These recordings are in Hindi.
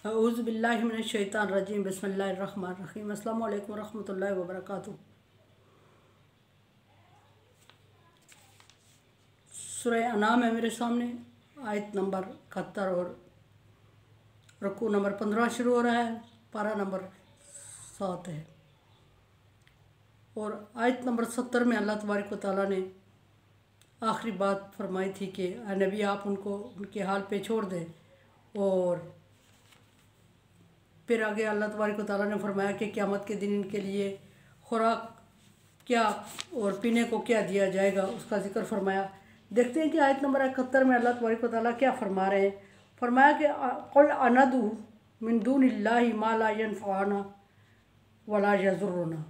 औज़ु बिल्लाहि मिनश शैतानिर रजीम बिस्मिल्लाहिर रहमानिर रहीम। अस्सलामु अलैकुम रहमतुल्लाहि व बरकातुहू। सूरह अनाम है मेरे सामने, आयत नंबर 71 और रुकू नंबर 15 शुरू हो रहा है, पारा नंबर 7 है। और आयत नंबर 70 में अल्लाह तबारक व तआला ने आखिरी बात फरमाई थी कि नबी आप उनको उनके हाल पे छोड़ दें। और फिर आगे अल्लाह तबारक व तआला ने फरमाया कि क़यामत के दिन इनके लिए खुराक क्या और पीने को क्या दिया जाएगा, उसका जिक्र फरमाया। देखते हैं कि आयत नंबर 71 में अल्लाह तबारक व तआला क्या फरमा रहे हैं। फरमाया कि क़ुल अनदु मिन दूनिल्लाहि मा ला यनफ़अना वला यज़ुर्रुना।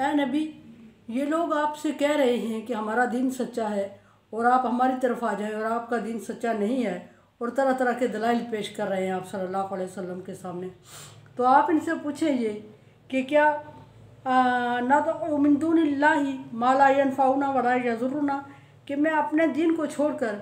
ऐ नबी, ये लोग आपसे कह रहे हैं कि हमारा दीन सच्चा है और आप हमारी तरफ आ जाएं, और आपका दीन सच्चा नहीं है, और तरह तरह के दलाइल पेश कर रहे हैं आप सल्लल्लाहु अलैहि वसल्लम के सामने। तो आप इनसे पूछें ये कि क्या ना तो मिन दूनिल्लाहि मा ला यनफ़अना वला यज़ुर्रुना, कि मैं अपने दीन को छोड़कर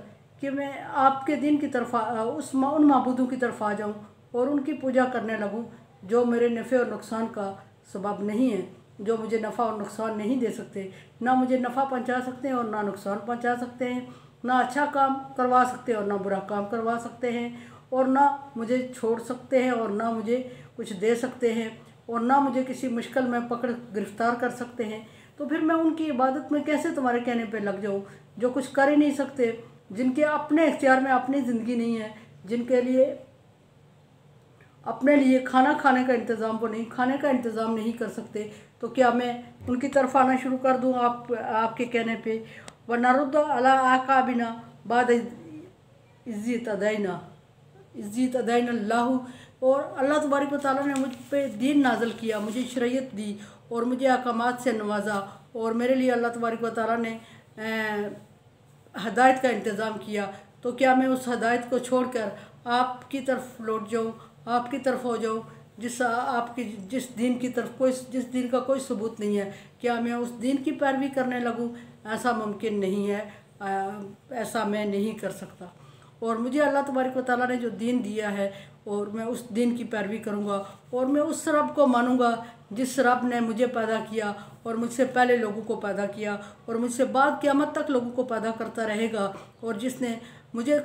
कि मैं आपके दीन की तरफ उन माबूदों की तरफ आ जाऊं और उनकी पूजा करने लगूं जो मेरे नफ़े और नुकसान का सबब नहीं है, जो मुझे नफ़ा और नुकसान नहीं दे सकते, ना मुझे नफ़ा पहुंचा सकते हैं और ना नुकसान पहुंचा सकते हैं, ना अच्छा काम करवा सकते हैं और ना बुरा काम करवा सकते हैं, और ना मुझे छोड़ सकते हैं और ना मुझे कुछ दे सकते हैं, और ना मुझे किसी मुश्किल में पकड़ गिरफ़्तार कर सकते हैं। तो फिर मैं उनकी इबादत में कैसे तुम्हारे कहने पे लग जाऊँ जो कुछ कर ही नहीं सकते, जिनके अपने इख्तियार में अपनी ज़िंदगी नहीं है, जिनके लिए अपने लिए खाना खाने का इंतज़ाम वो नहीं खाने का इंतज़ाम नहीं कर सकते। तो क्या मैं उनकी तरफ आना शुरू कर दूँ आपके कहने पे? व नरुद्द अला आक़ाबिना बाद इज़्ज़त अदैना अल्लाहु। और अल्लाह तबारक व तआला ने मुझ पे दीन नाज़िल किया, मुझे शरीयत दी और मुझे अहकामात से नवाजा, और मेरे लिए अल्लाह तबारक व तआला ने हदायत का इंतज़ाम किया। तो क्या मैं उस हदायत को छोड़कर आपकी तरफ लौट जाऊँ, आपकी तरफ हो जाऊँ जिस दीन की तरफ जिस दीन का कोई सबूत नहीं है? क्या मैं उस दीन की पैरवी करने लगूँ? ऐसा मुमकिन नहीं है, ऐसा मैं नहीं कर सकता। और मुझे अल्लाह तबारक व तआला ने जो दीन दिया है और मैं उस दीन की पैरवी करूँगा, और मैं उस रब को मानूँगा जिस रब ने मुझे पैदा किया और मुझसे पहले लोगों को पैदा किया और मुझसे बाद क़यामत तक लोगों को पैदा करता रहेगा, और जिसने मुझे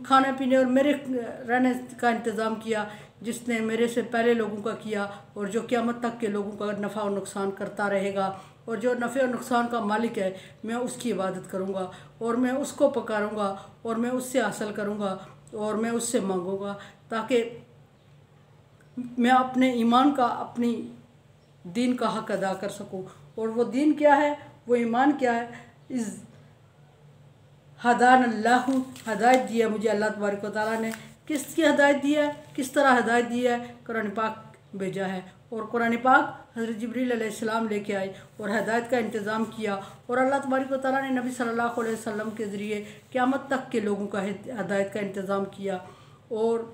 खाने पीने और मेरे रहने का इंतज़ाम किया, जिसने मेरे से पहले लोगों का किया और जो क़यामत तक के लोगों का नफ़ा और नुकसान करता रहेगा, और जो नफ़े और नुकसान का मालिक है, मैं उसकी इबादत करूँगा और मैं उसको पुकारूँगा और मैं उससे हासिल करूँगा और मैं उससे मांगूँगा, ताकि मैं अपने ईमान का, अपनी दीन का हक़ अदा कर सकूँ। और वो दीन क्या है, वो ईमान क्या है? इस हदान अल्लाहु, हदायत दिया मुझे अल्लाह तबारक व तआला ने। किसकी हदायत दिया है, किस तरह हदायत दिया है? कुरान पाक भेजा है, और कुरान पाक हज़रत जिब्रील अलैहिस्सलाम लेके आए और हदायत का इंतज़ाम किया, और अल्लाह तबारक व तआला ने नबी सल्लल्लाहु अलैहि वसल्लम के ज़रिए क़यामत तक के लोगों का हदायत का इंतज़ाम किया और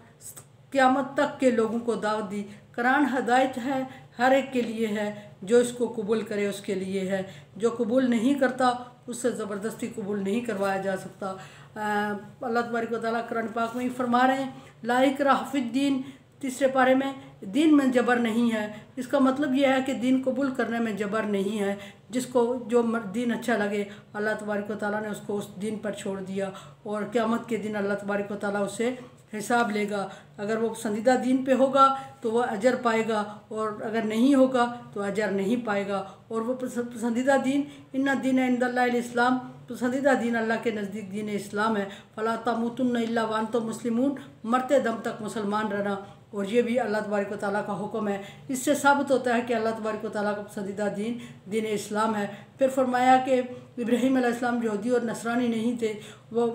क़यामत तक के लोगों को दावत दी। कुरान हदायत है, हर एक के लिए है, जो इसको कबूल करे उसके लिए है, जो कबूल नहीं करता उससे ज़बरदस्ती कबूल नहीं करवाया जा सकता। अल्लाह तबारक व तआला कुरान पाक में ही फरमा रहे हैं, ला इक्राह फिद्दीन, तीसरे पारे में, दीन में जबर नहीं है। इसका मतलब यह है कि दीन कबूल करने में जबर नहीं है। जिसको जो दीन अच्छा लगे अल्लाह तबारक व तआला ने उसको उस दीन पर छोड़ दिया, और क़यामत के दिन अल्लाह तबारक व तआला उससे हिसाब लेगा। अगर वो पसंदीदा दीन पे होगा तो वह अजर पाएगा, और अगर नहीं होगा तो अजर नहीं पाएगा। और वो पसंदीदा दीन, इन्ना दीन इंदल्लाहिल इस्लाम, पसंदीदा दीन अल्लाह के नज़दीक दीन इस्लाम है। फ़ला तमूतुन्ना इल्ला व अंतुम मुस्लिमून, मरते दम तक मुसलमान रहना। और ये भी अल्लाह तबारक व तआला का हुक्म है। इससे साबित होता है कि अल्लाह तबारक व तआला का पसंदीदा दीन दीन इस्लाम है। फिर फरमाया कि इब्राहीम अलैहिस्सलाम यहूदी और नसरानी नहीं थे, वो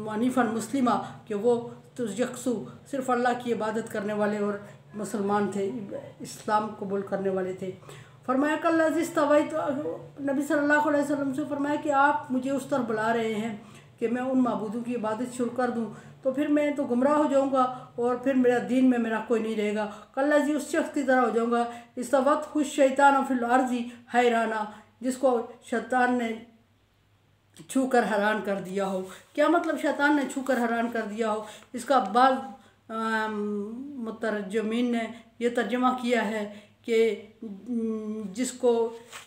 हनीफ़न मुस्लिमा, कि वो तो यकसू सिर्फ़ अल्लाह की इबादत करने वाले और मुसलमान थे, इस्लाम कबूल करने वाले थे। फरमाया कल अज़ीज़ तवाई, तो नबी सल्लल्लाहु अलैहि वसल्लम से फरमाया कि आप मुझे उस तरफ बुला रहे हैं कि मैं उन माबूदों की इबादत शुरू कर दूं, तो फिर मैं तो गुमराह हो जाऊंगा और फिर मेरा दीन में मेरा कोई नहीं रहेगा। कल अज़ी उस शख्स की तरह हो जाऊंगा, इस वक्त खुश शैतान फिल अर्ज़ी हैराना, जिसको शैतान ने छू कर हैरान कर दिया हो। क्या मतलब शैतान ने छू कर हैरान कर दिया हो? इसका बाद मुतरजमीन ने ये तर्जमा किया है कि जिसको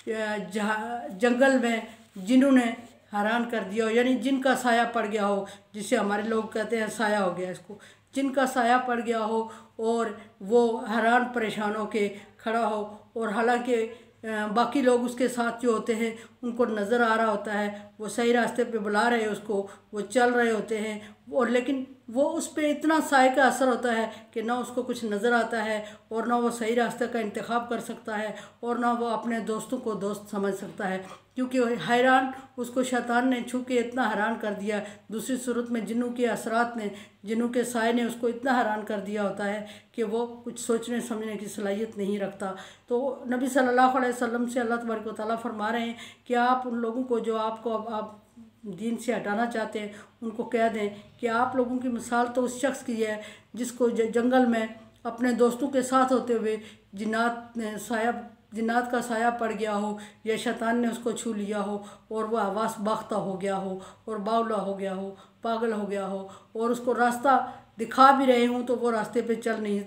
जंगल में जिन्हों ने हैरान कर दिया हो, यानी जिनका साया पड़ गया हो, जिसे हमारे लोग कहते हैं साया हो गया इसको, जिनका साया पड़ गया हो और वो हैरान परेशान हो के खड़ा हो, और हालांकि बाकी लोग उसके साथ जो होते हैं उनको नज़र आ रहा होता है, वो सही रास्ते पे बुला रहे हैं उसको, वो चल रहे होते हैं, और लेकिन वो उस पर इतना साए का असर होता है कि ना उसको कुछ नज़र आता है, और ना वो सही रास्ते का इंतखाब कर सकता है, और ना वो अपने दोस्तों को दोस्त समझ सकता है, क्योंकि हैरान उसको शैतान ने छू के इतना हैरान कर दिया। दूसरी सूरत में जिन्नों के असरात ने, जिन्नों के साए ने उसको इतना हैरान कर दिया होता है कि वो कुछ सोचने समझने की सलाहियत नहीं रखता। तो नबी सल्लल्लाहु अलैहि वसल्लम से अल्लाह तबारक व तआला फरमा रहे हैं कि आप उन लोगों को जो आपको आप दीन से हटाना चाहते हैं उनको कह दें कि आप लोगों की मिसाल तो उस शख्स की है जिसको जंगल में अपने दोस्तों के साथ होते हुए जिन्नात का साया पड़ गया हो, या शैतान ने उसको छू लिया हो और वह हवास बाख्ता हो गया हो और बावला हो गया हो, पागल हो गया हो, और उसको रास्ता दिखा भी रहे हों तो वो रास्ते पे चल नहीं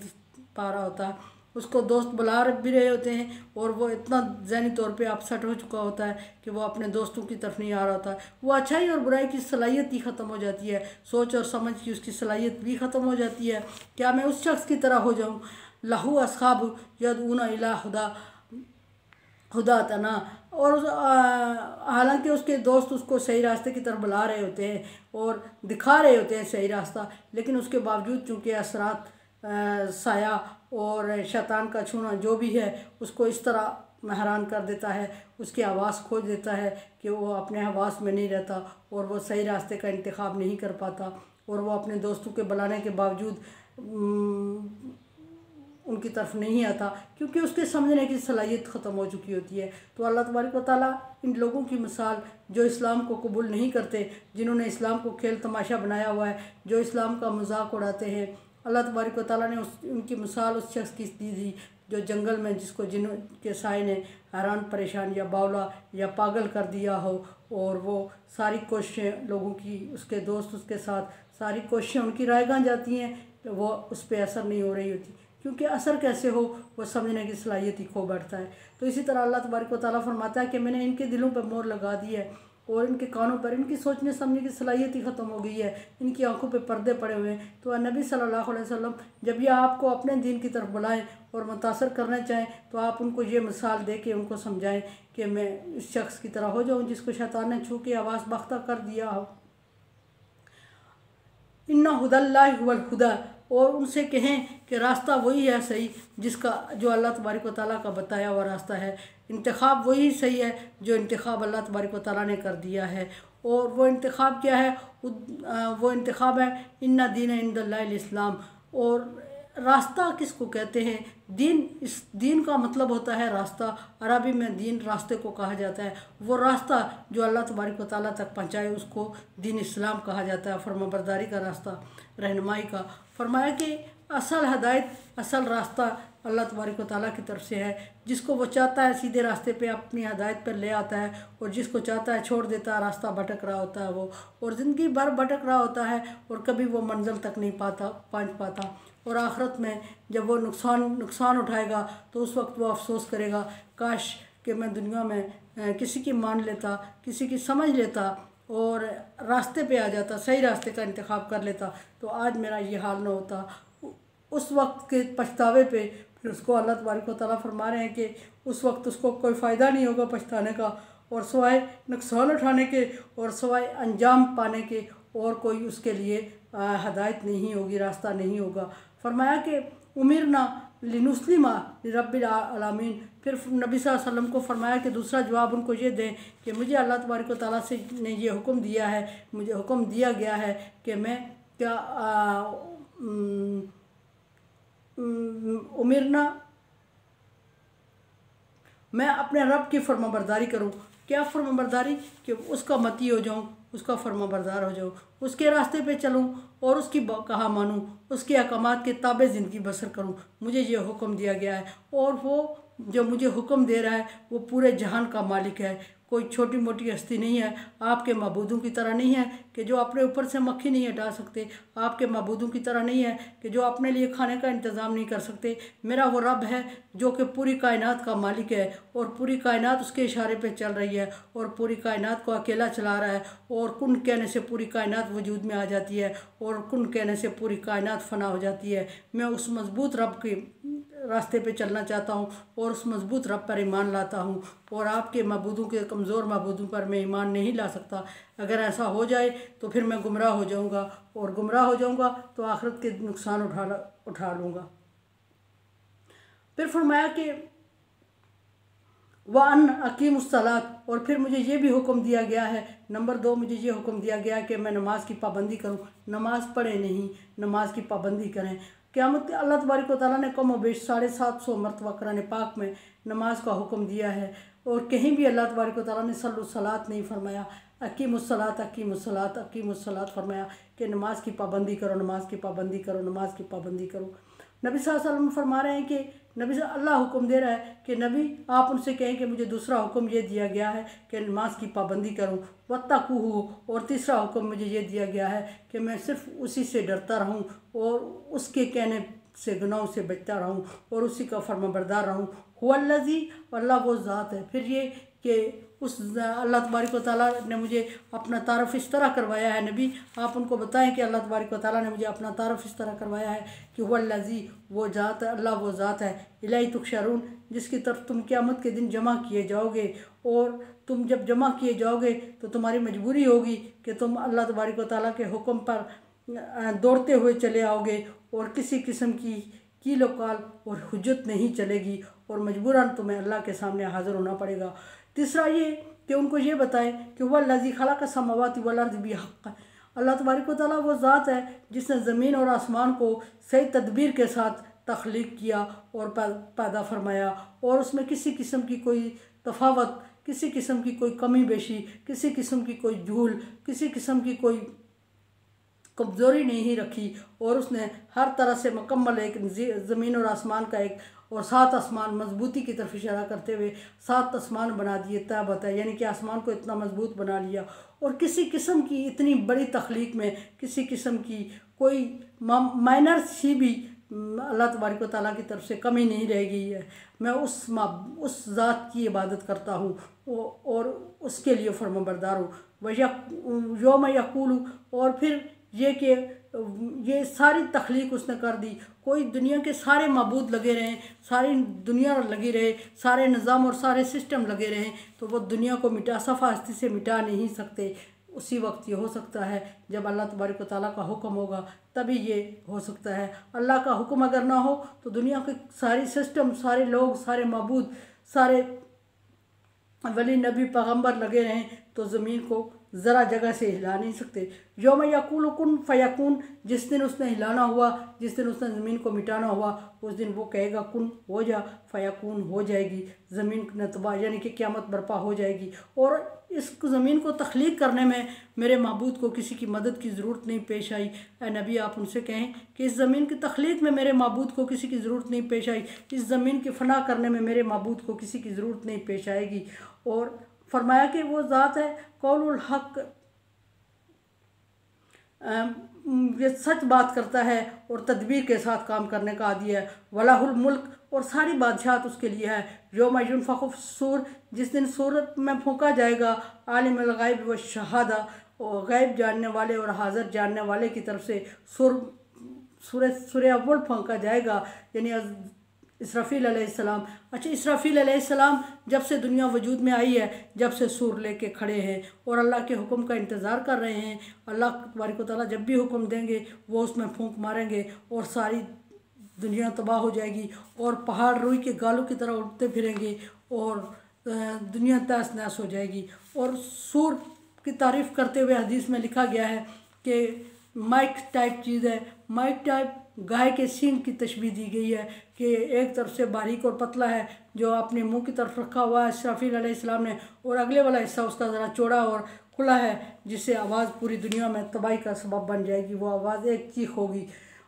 पा रहा होता, उसको दोस्त बुला भी रहे होते हैं और वो इतना ज़हनी तौर पे अपसेट हो चुका होता है कि वो अपने दोस्तों की तरफ नहीं आ रहा होता है। वो अच्छाई और बुराई की सलाहियत ही ख़त्म हो जाती है, सोच और समझ की उसकी सलाहियत भी ख़त्म हो जाती है। क्या मैं उस शख्स की तरह हो जाऊँ लहू अस्हाब यदऊना इला हुदा तना, और हालांकि उसके दोस्त उसको सही रास्ते की तरफ बुला रहे होते हैं और दिखा रहे होते हैं सही रास्ता, लेकिन उसके बावजूद चूँकि असरात साया और शैतान का छूना जो भी है उसको इस तरह हैरान कर देता है, उसकी आवाज़ खोज देता है कि वो अपने हवास में नहीं रहता और वो सही रास्ते का इंतखाब नहीं कर पाता, और वो अपने दोस्तों के बुलाने के बावजूद उनकी तरफ नहीं आता क्योंकि उसके समझने की सलाहियत ख़त्म हो चुकी होती है। तो अल्लाह तबारक व तआला इन लोगों की मिसाल जो इस्लाम को कबूल नहीं करते, जिन्होंने इस्लाम को खेल तमाशा बनाया हुआ है, जो इस्लाम का मजाक उड़ाते हैं, अल्लाह तबारक व तआला ने उनकी मिसाल उस शख्स की दी थी जो जंगल में जिसको जिन के साए ने हैरान परेशान या बावला या पागल कर दिया हो, और वो सारी कोशिशें लोगों की, उसके दोस्त उसके साथ सारी कोशिशें उनकी रायगां जाती हैं, तो वो उस पर असर नहीं हो रही होती, क्योंकि असर कैसे हो वो समझने की सलाहियत ही खो बैठता है। तो इसी तरह अल्लाह तबारक व तआला फरमाता है कि मैंने इनके दिलों पर मोहर लगा दी है और इनके कानों पर इनकी सोचने समझने की सलाहियत ही ख़त्म हो गई है, इनकी आंखों पे पर्दे पड़े हुए हैं। तो नबी सल्लल्लाहु अलैहि वसल्लम जब ये आपको अपने दीन की तरफ बुलाएं और मुतासर करना चाहें तो आप उनको ये मिसाल दे के उनको समझाएं कि मैं इस शख्स की तरह हो जाऊँ जिसको शैतान ने छू के आवाज़ बख्ता कर दिया हो। इन्ना हुदल्लाहि हुवल हुदा, और उनसे कहें कि रास्ता वही है सही जिसका जो अल्लाह तबारक व तआला का बताया हुआ रास्ता है, इंतखाब वही सही है जो इंतखाब अल्लाह तबारक व तआला ने कर दिया है। और वो इंतखाब क्या है? वो इंतखाब है इन्ना दीन इंदल्लाहिल इस्लाम। और रास्ता किसको कहते हैं? दीन, इस दीन का मतलब होता है रास्ता, अरबी में दीन रास्ते को कहा जाता है। वो रास्ता जो अल्लाह तबारक व तआला तक पहुँचाए उसको दीन इस्लाम कहा जाता है, फरमाबरदारी का रास्ता, रहनुमाई का। फरमाया कि असल हदायत, असल रास्ता अल्लाह तबारक व तआला की तरफ से है, जिसको वो चाहता है सीधे रास्ते पे अपनी हदायत पर ले आता है, और जिसको चाहता है छोड़ देता है, रास्ता भटक रहा होता है वो, और ज़िंदगी भर भटक रहा होता है और कभी वो मंजिल तक नहीं पहुँच पाता। और आखिरत में जब वो नुकसान उठाएगा तो उस वक्त वो अफसोस करेगा, काश कि मैं दुनिया में किसी की मान लेता, किसी की समझ लेता और रास्ते पे आ जाता, सही रास्ते का इंतखाब कर लेता, तो आज मेरा ये हाल न होता। उस वक्त के पछतावे पे फिर उसको अल्लाह तबारक व तआला फरमा रहे हैं कि उस वक्त उसको कोई फ़ायदा नहीं होगा पछताने का, और सिवाय नुकसान उठाने के और सिवाय अंजाम पाने के और कोई उसके लिए हदायत नहीं होगी, रास्ता नहीं होगा। फरमाया कि उमिरना लिनुस्लिमा लिरब्बिल आलमीन। फिर नबी सल्लल्लाहु अलैहि वसल्लम को फरमाया कि दूसरा जवाब उनको ये दें कि मुझे अल्लाह तबारक व तआला से ने ये हुक्म दिया है, मुझे हुक्म दिया गया है कि मैं क्या उमिरना, मैं अपने रब की फरमाबरदारी करूँ। क्या फरमाबरदारी? कि उसका मती हो जाऊँ, उसका फरमाबरदार हो जाऊँ, उसके रास्ते पे चलूँ और उसकी कहा मानूँ, उसके अहकामात के ताबे ज़िंदगी बसर करूँ। मुझे ये हुक्म दिया गया है, और वो जो मुझे हुक्म दे रहा है वो पूरे जहान का मालिक है, कोई छोटी मोटी हस्ती नहीं है, आपके माबूदों की तरह नहीं है कि जो अपने ऊपर से मक्खी नहीं हटा सकते, आपके माबूदों की तरह नहीं है कि जो अपने लिए खाने का इंतज़ाम नहीं कर सकते। मेरा वो रब है जो कि पूरी कायनात का मालिक है और पूरी कायनात उसके इशारे पे चल रही है और पूरी कायनात को अकेला चला रहा है, और कुन कहने से पूरी कायनात वजूद में आ जाती है और कुन कहने से पूरी कायनात फना हो जाती है। मैं उस मज़बूत रब के रास्ते पे चलना चाहता हूँ और उस मज़बूत रब पर ईमान लाता हूँ, और आपके माबूदों के कमज़ोर माबूदों पर मैं ईमान नहीं ला सकता। अगर ऐसा हो जाए तो फिर मैं गुमराह हो जाऊँगा, और गुमराह हो जाऊँगा तो आखिरत के नुकसान उठा लूँगा। फिर फरमाया कि वान अकीम उस्सलात, और फिर मुझे ये भी हुक्म दिया गया है, नंबर 2 मुझे ये हुक्म दिया गया है कि मैं नमाज की पाबंदी करूं। नमाज पढ़े नहीं, नमाज की पाबंदी करें। क़यामत अल्लाह तबारक व तआला ने कम व बेश 750 मरतबा कुरान पाक में नमाज का हुक्म दिया है, और कहीं भी अल्लाह तबारक व तआला ने सल्लु सलात नहीं फरमाया, अकीमुस्सलात अकीमुस्सलात अकीमुस्सलात फरमाया कि नमाज की पाबंदी करो, नमाज की पाबंदी करो, नमाज की पाबंदी करो। नबी सल्लल्लाहु अलैहि वसल्लम फरमा रहे हैं कि नबी से अल्लाह हुक्म दे रहा है कि नबी आप उनसे कहें कि मुझे दूसरा हुक्म ये दिया गया है कि नमाज की पाबंदी करूं, वत्तकूहू, और तीसरा हुक्म मुझे ये दिया गया है कि मैं सिर्फ उसी से डरता रहूं और उसके कहने से गुनाहों से बचता रहूं और उसी का फर्माबरदार रहूं। हुवल्लज़ी, अल्लाह वो ज़ात है। फिर ये कि उस अल्लाह तबारक व तआला ने मुझे अपना तारफ़ इस तरह करवाया है। नबी आप उनको बताएं कि अल्लाह तबारक व तआला ने मुझे अपना तारफ़ इस तरह करवाया है कि हुवल्लज़ी, वो ज़ात है, अल्लाह वो ज़ात है, इलैहि तुहशरून, जिसकी तरफ तुम क़यामत के दिन जमा किए जाओगे, और तुम जब जमा किए जाओगे तो तुम्हारी मजबूरी होगी कि तुम अल्लाह तबारक व तआला के हुक्म पर दौड़ते हुए चले आओगे, और किसी किस्म की कील वकाल और हुज्जत नहीं चलेगी, और मजबूरन तुम्हें अल्लाह के सामने हाज़िर होना पड़ेगा। तीसरा ये कि उनको ये बताएं कि वल्लज़ी खलक़ समावाति वल अर्ज़ बिहक़्क़, अल्लाह तबारक व तआला वो ज़ात है जिसने ज़मीन और आसमान को सही तदबीर के साथ तख्लीक किया और पैदा फरमाया, और उसमें किसी किस्म की कोई तफावत, किसी किस्म की कोई कमी बेशी, किसी किस्म की कोई झूल, किसी किस्म की कोई कमज़ोरी नहीं रखी, और उसने हर तरह से मुकम्मल एक ज़मीन और आसमान का एक और 7 आसमान मजबूती की तरफ इशारा करते हुए 7 आसमान बना दिए तय बताया, यानी कि आसमान को इतना मजबूत बना लिया, और किसी किस्म की इतनी बड़ी तख्लीक में किसी किस्म की कोई माइनर सी भी अल्लाह तबारक व तआला की तरफ से कमी नहीं रह गई है। मैं उस ज़ात की इबादत करता हूँ और उसके लिए फर्माबरदार हूँ। वह यौम यक़ूलु, और फिर ये कि ये सारी तख्लीक उसने कर दी, कोई दुनिया के सारे माबूद लगे रहें, सारी दुनिया लगी रहे, सारे निज़ाम और सारे सिस्टम लगे रहें, तो वो दुनिया को सफ़ा हस्ती से मिटा नहीं सकते। उसी वक्त ये हो सकता है जब अल्लाह तबारक व तआला का हुक्म होगा, तभी ये हो सकता है। अल्लाह का हुक्म अगर ना हो तो दुनिया के सारी सिस्टम, सारे लोग, सारे माबूद, सारे वली नबी पैगम्बर लगे रहें तो ज़मीन को ज़रा जगह से हिला नहीं सकते। यौम यक़ूलु कुन फ़यकून, जिस दिन उसने हिलाना हुआ, जिस दिन उसने ज़मीन को मिटाना हुआ, उस दिन वो कहेगा कुन हो जा, फ़यकून हो जाएगी, ज़मीन नतबा यानी कि क़यामत बर्पा हो जाएगी। और इस ज़मीन को तख्लीक करने में मेरे माबूद को किसी की मदद की ज़रूरत नहीं पेश आई। ए नबी आप उनसे कहें कि इस ज़मीन की तख्लीक में मेरे माबूद को किसी की ज़रूरत नहीं पेश आई, इस ज़मीन की फ़ना करने में मेरे माबूद को किसी की ज़रूरत नहीं पेश आएगी। और फरमाया कि वो ज़ात है कौलुल हक़, ये सच बात करता है और तदबीर के साथ काम करने का आदी है। वलाहुल मुल्क, और सारी बादशाहत उसके लिए है। यौम युनफ़ख़ु फ़िस्सूर, जिस दिन सूरत में फूंका जाएगा, आलिमुल ग़ैब व शहादा, और गैब जानने वाले और हाज़िर जानने वाले की तरफ से सूरह अव्वल फूंका जाएगा, यानी इसराफील अलैहिस्सलाम। अच्छा, इसराफील अलैहिस्सलाम जब से दुनिया वजूद में आई है, जब से सूर लेके खड़े हैं और अल्लाह के हुक्म का इंतज़ार कर रहे हैं। अल्लाह तबारक व तआला जब भी हुक्म देंगे वो उसमें फूंक मारेंगे और सारी दुनिया तबाह हो जाएगी, और पहाड़ रुई के गालों की तरह उड़ते फिरेंगे और दुनिया तहस नहस हो जाएगी। और सूर की तारीफ़ करते हुए हदीस में लिखा गया है कि माइक टाइप चीज़ है। माइक टाइप गाय के सींग की तशबीह दी गई है कि एक तरफ से बारीक और पतला है जो अपने मुंह की तरफ रखा हुआ है इसराफील अलैहिस्सलाम ने, और अगले वाला हिस्सा उसका ज़रा चौड़ा और खुला है जिससे आवाज़ पूरी दुनिया में तबाही का सबब बन जाएगी। वो आवाज़ एक चीख होगी।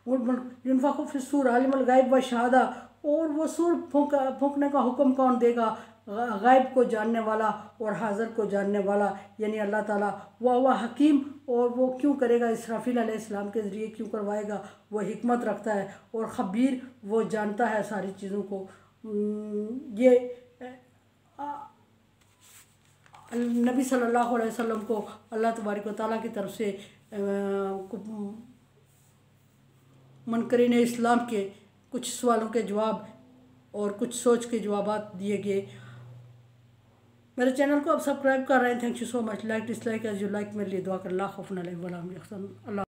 युनफ़ख़ु फ़िस्सूर आलिमुल ग़ैब व शहादा, और वो सूर फूंकने का हुक्म कौन देगा? गायब को जानने वाला और हाज़िर को जानने वाला यानी अल्लाह ताला वह हकीम, और वो क्यों करेगा, इसराफील अलैहिस्सलाम के ज़रिए क्यों करवाएगा, वो हिकमत रखता है। और ख़बीर वो जानता है सारी चीज़ों को। ये नबी सल्लल्लाहु अलैहि वसल्लम को अल्लाह तबारक व तआला की तरफ से मुनकरीन इस्लाम के कुछ सवालों के जवाब और कुछ सोच के जवाब दिए गए। मेरे चैनल को आप सब्सक्राइब कर रहे हैं, thank you so much. Like dislike as you like, मेरे लिए दुआ कर। अल्लाह खौफुन अलैहिम वला हुम यहज़नून। अल्लाह।